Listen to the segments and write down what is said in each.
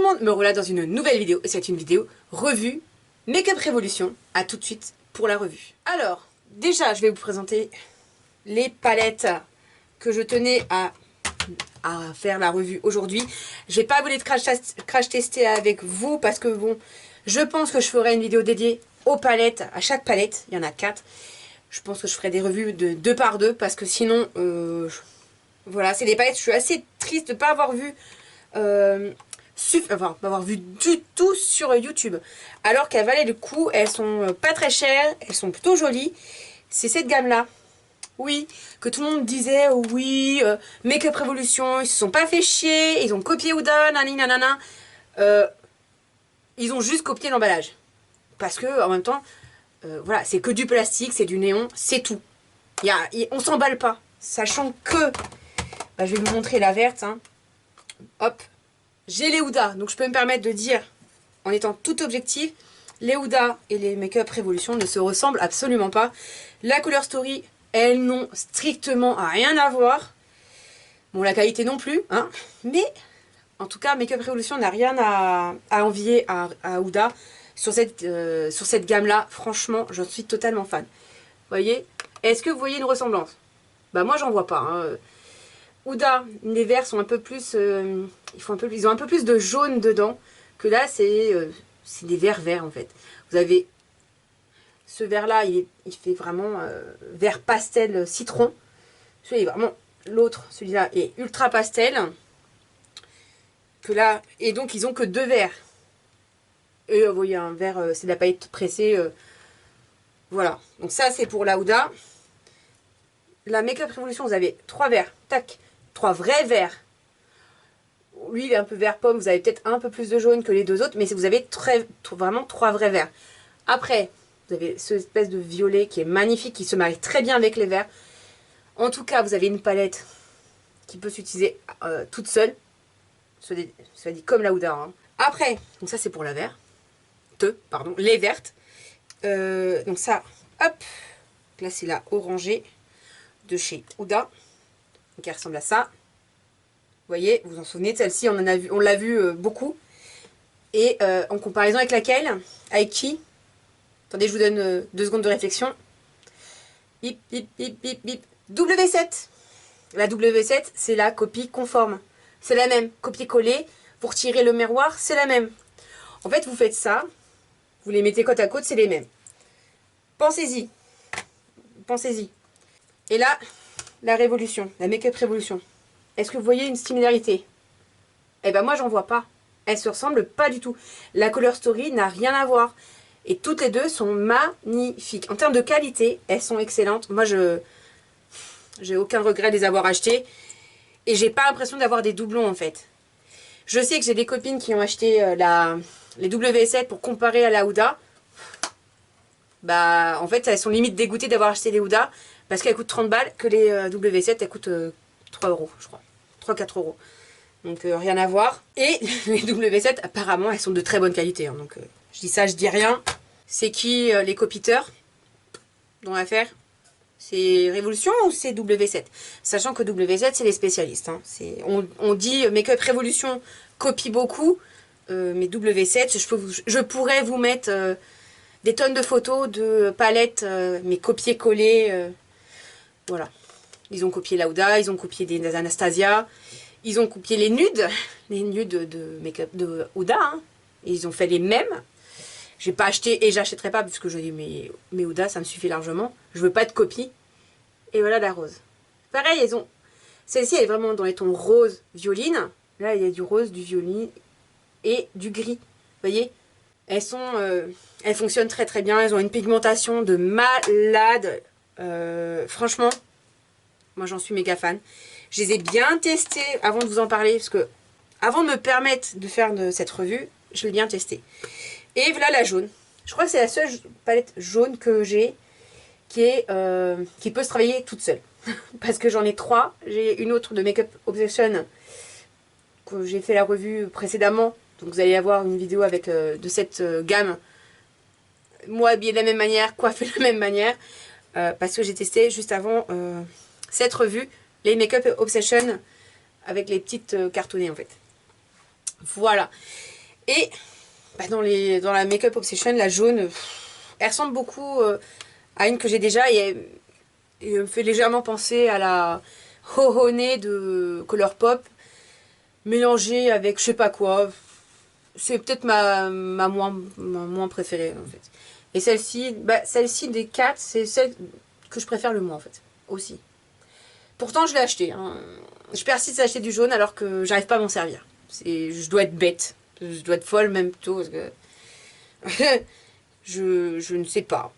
monde, me voilà dans une nouvelle vidéo, et c'est une vidéo revue Make-up Révolution. A tout de suite pour la revue. Alors, déjà je vais vous présenter les palettes que je tenais à faire la revue aujourd'hui. Je vais pas vous les crash tester avec vous parce que bon, je pense que je ferai une vidéo dédiée aux palettes, à chaque palette, il y en a 4. Je pense que je ferai des revues de 2 par 2 parce que sinon, voilà, c'est des palettes, je suis assez triste de ne pas avoir vu... m'avoir vu du tout sur YouTube, alors qu'elles valaient le coup. Elles sont pas très chères, elles sont plutôt jolies. C'est cette gamme là, oui, que tout le monde disait oui, Make-up Révolution, ils se sont pas fait chier, ils ont copié Huda, nani nanana. Ils ont juste copié l'emballage, parce que en même temps, voilà, c'est que du plastique, c'est du néon, c'est tout. On s'emballe pas, sachant que, bah, je vais vous montrer la verte, hein. Hop. J'ai les Huda, donc je peux me permettre de dire, en étant tout objectif, les Huda et les Make-up Révolution ne se ressemblent absolument pas. La Color Story, elles n'ont strictement rien à voir. Bon, la qualité non plus, hein. Mais, en tout cas, Make-up Révolution n'a rien à envier à Huda sur cette gamme-là. Franchement, j'en suis totalement fan. Vous voyez? Est-ce que vous voyez une ressemblance? Bah moi, j'en vois pas, hein. Huda, les verts sont un peu plus... ils ont un peu plus de jaune dedans. Que là, c'est des verts en fait. Vous avez ce vert là, il fait vraiment vert pastel citron. Celui-là est vraiment... L'autre, celui-là, est ultra pastel. Que là... Et donc, ils ont que 2 verts. Et vous voyez, un vert, c'est de la paillette pressée. Voilà. Donc ça, c'est pour la Huda. La Make-up Révolution, vous avez 3 verts. Tac. 3 vrais verts. Lui, il est un peu vert pomme. Vous avez peut-être un peu plus de jaune que les 2 autres. Mais vous avez vraiment 3 vrais verts. Après, vous avez cette espèce de violet qui est magnifique. Qui se marie très bien avec les verts. En tout cas, vous avez une palette qui peut s'utiliser toute seule. Soit dit comme la Huda, hein. Après, donc ça c'est pour la verte. Pardon, les vertes. Donc ça, hop. Là, c'est la orangée de chez Huda. Donc elle ressemble à ça. Vous voyez, vous vous en souvenez de celle-ci, on l'a vu beaucoup. Et en comparaison avec laquelle? Avec qui? Attendez, je vous donne 2 secondes de réflexion. Bip, bip, bip, bip, bip. W7. La W7, c'est la copie conforme. C'est la même. Copier-coller. Pour tirer le miroir, c'est la même. En fait, vous faites ça. Vous les mettez côte à côte, c'est les mêmes. Pensez-y. Pensez-y. Et là, la Révolution. La Make-up Révolution. Est-ce que vous voyez une similarité? Eh ben moi, j'en vois pas. Elles se ressemblent pas du tout. La Color Story n'a rien à voir. Et toutes les deux sont magnifiques. En termes de qualité, elles sont excellentes. Moi, j'ai aucun regret de les avoir achetées. Et j'ai pas l'impression d'avoir des doublons, en fait. Je sais que j'ai des copines qui ont acheté les W7 pour comparer à la Huda. Bah, en fait, elles sont limite dégoûtées d'avoir acheté les Huda. Parce qu'elles coûtent 30 balles. Que les W7, elles coûtent 3 euros, je crois. 3-4 euros. Donc rien à voir. Et les W7, apparemment, elles sont de très bonne qualité, hein. Donc je dis ça, je dis rien. C'est qui les copiteurs dans l'affaire? C'est Révolution ou c'est W7? Sachant que W7, c'est les spécialistes, hein. On dit Make-up Révolution copie beaucoup. Mais W7, je pourrais vous mettre des tonnes de photos de palettes, mais copier-coller. Voilà. Ils ont copié la Huda, ils ont copié des Anastasia. Ils ont copié les nudes de make-up de Huda, hein. Et ils ont fait les mêmes. J'ai pas acheté et j'achèterai pas puisque je dis mais Huda, ça me suffit largement. Je veux pas de copie. Et voilà la rose. Pareil, celle-ci elle est vraiment dans les tons rose violine. Là il y a du rose, du violine et du gris. Vous voyez, elles fonctionnent très très bien. Elles ont une pigmentation de malade. Franchement, moi j'en suis méga fan. Je les ai bien testées avant de vous en parler, parce que avant de me permettre de faire cette revue, je l'ai bien testée. Et voilà la jaune. Je crois que c'est la seule palette jaune que j'ai qui peut se travailler toute seule. Parce que j'en ai 3. J'ai une autre de Make-up Obsession que j'ai fait la revue précédemment. Donc vous allez avoir une vidéo avec de cette gamme. Moi habillée de la même manière, coiffée de la même manière. Parce que j'ai testé juste avant cette revue les Make-up Obsession avec les petites cartonnées en fait. Voilà. Et bah, dans la Makeup Obsession, la jaune, elle ressemble beaucoup à une que j'ai déjà et elle me fait légèrement penser à la Hohone de Colourpop mélangée avec je sais pas quoi. C'est peut-être ma moins préférée en fait. Et celle-ci, bah, celle-ci des 4, c'est celle que je préfère le moins en fait, aussi. Pourtant je l'ai acheté, hein. Je persiste à acheter du jaune alors que j'arrive pas à m'en servir. Je dois être bête, je dois être folle même plutôt parce que je ne sais pas.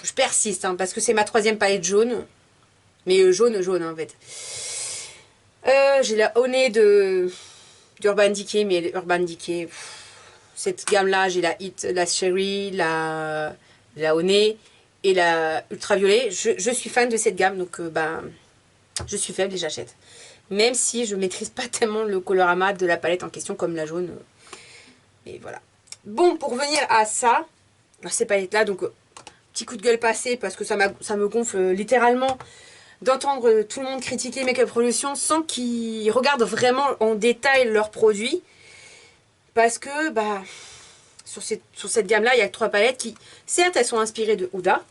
Je persiste hein, parce que c'est ma 3e palette jaune. Mais jaune en fait. J'ai la Honey d'Urban Decay, mais Urban Decay, cette gamme-là, j'ai la Hit, la Cherry, la Honey et la Ultraviolet. Je suis fan de cette gamme, donc ben, je suis faible et j'achète. Même si je maîtrise pas tellement le colorama de la palette en question, comme la jaune. Et voilà. Bon, pour revenir à ça, à ces palettes-là, donc petit coup de gueule passé parce que ça me gonfle littéralement d'entendre tout le monde critiquer Makeup Revolution sans qu'ils regardent vraiment en détail leurs produits. Parce que, bah, sur cette gamme-là, il y a 3 palettes qui, certes, elles sont inspirées de Huda.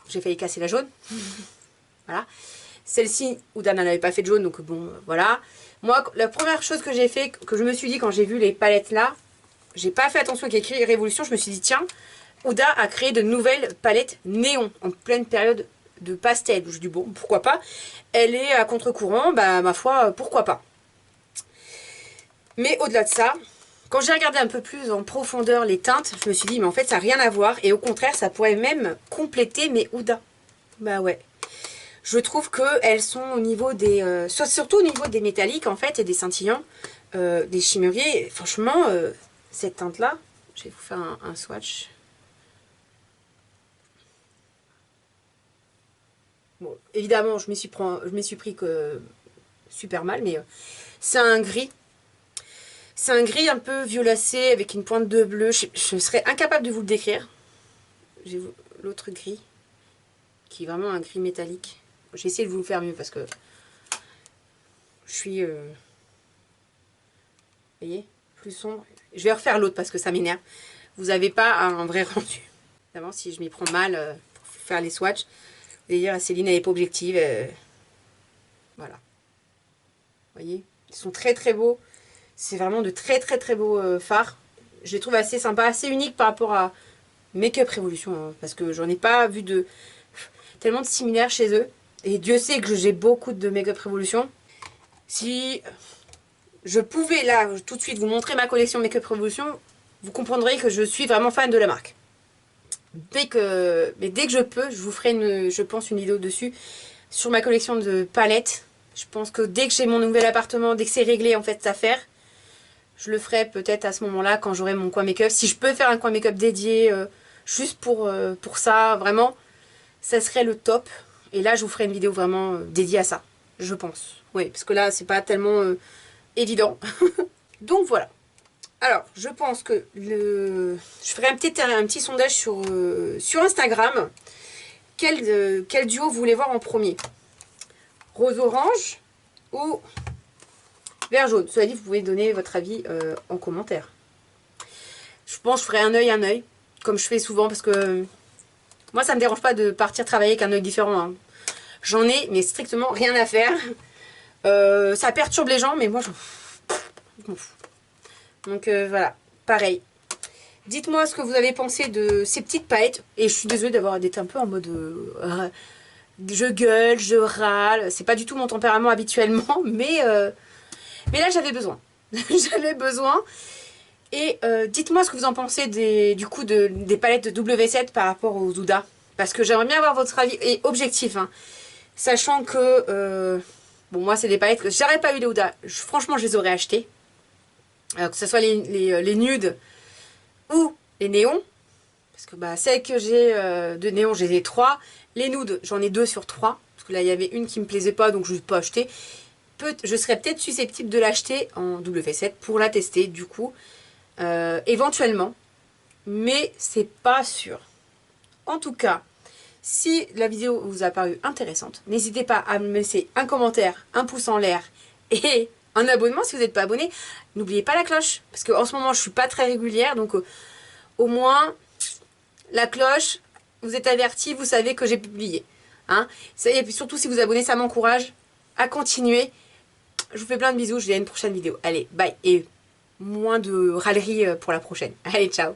J'ai failli casser la jaune. Voilà. Celle-ci, Huda n'en avait pas fait de jaune, donc bon, voilà. Moi, la première chose que j'ai fait, que je me suis dit quand j'ai vu les palettes là, j'ai pas fait attention qu'il y ait écrit Révolution, je me suis dit, tiens, Huda a créé de nouvelles palettes néon en pleine période de pastel. Je dis bon, pourquoi pas. Elle est à contre-courant, bah ma foi, pourquoi pas. Mais au-delà de ça, quand j'ai regardé un peu plus en profondeur les teintes, je me suis dit mais en fait ça n'a rien à voir et au contraire ça pourrait même compléter mes Huda. Bah ouais. Je trouve qu'elles sont au niveau des... surtout au niveau des métalliques en fait et des scintillants, des chimériers. Franchement, cette teinte là, je vais vous faire un swatch. Bon, évidemment, je m'y suis pris que super mal, mais c'est un gris. C'est un gris un peu violacé avec une pointe de bleu. Je serais incapable de vous le décrire. J'ai l'autre gris, qui est vraiment un gris métallique. J'ai essayé de vous le faire mieux parce que je suis... vous voyez, plus sombre. Je vais refaire l'autre parce que ça m'énerve. Vous n'avez pas un vrai rendu. Évidemment, si je m'y prends mal pour faire les swatchs, vous allez dire, Céline, elle n'est pas objective. Voilà. Vous voyez, ils sont très très beaux. C'est vraiment de très très très beaux fards. Je les trouve assez sympas, assez uniques par rapport à Makeup Revolution. Hein, parce que j'en ai pas vu tellement de similaires chez eux. Et Dieu sait que j'ai beaucoup de Makeup Revolution. Si je pouvais là tout de suite vous montrer ma collection Makeup Revolution, vous comprendrez que je suis vraiment fan de la marque. Mais dès que je peux, je vous ferai je pense une vidéo dessus sur ma collection de palettes. Je pense que dès que j'ai mon nouvel appartement, dès que c'est réglé en fait cette affaire, je le ferai peut-être à ce moment-là quand j'aurai mon coin make-up. Si je peux faire un coin make-up dédié juste pour ça, vraiment, ça serait le top. Et là, je vous ferai une vidéo vraiment dédiée à ça, je pense. Oui, parce que là, c'est pas tellement évident. Donc voilà. Alors, je pense que je ferai un petit sondage sur Instagram. Quel duo vous voulez voir en premier? Rose-orange ou vert jaune? Cela dit, vous pouvez donner votre avis en commentaire. Je pense que je ferai un œil, comme je fais souvent, parce que moi, ça me dérange pas de partir travailler avec un œil différent. Hein. J'en ai, mais strictement rien à faire. Ça perturbe les gens, mais moi, je m'en fous. Donc voilà, pareil. Dites-moi ce que vous avez pensé de ces petites palettes. Et je suis désolée d'être un peu en mode... je gueule, je râle. C'est pas du tout mon tempérament habituellement, mais là, j'avais besoin. J'avais besoin. Et dites-moi ce que vous en pensez du coup des palettes de W7 par rapport aux Huda. Parce que j'aimerais bien avoir votre avis et objectif. Hein. Sachant que... bon, moi, c'est des palettes que j'aurais pas eu les Huda. Franchement, je les aurais achetées. Que ce soit les nudes ou les néons. Parce que bah, celles que j'ai de néons, j'ai les 3. Les nudes, j'en ai 2 sur 3. Parce que là, il y avait une qui me plaisait pas, donc je ne l'ai pas acheté. Je serais peut-être susceptible de l'acheter en W7 pour la tester, du coup. Éventuellement. Mais c'est pas sûr. En tout cas, si la vidéo vous a paru intéressante, n'hésitez pas à me laisser un commentaire, un pouce en l'air et un abonnement si vous n'êtes pas abonné. N'oubliez pas la cloche, parce qu'en ce moment je suis pas très régulière, donc au moins la cloche, vous êtes avertis, vous savez que j'ai publié. Hein. Et puis surtout si vous abonnez, ça m'encourage à continuer. Je vous fais plein de bisous, je vous dis à une prochaine vidéo. Allez, bye, et moins de râlerie pour la prochaine. Allez, ciao.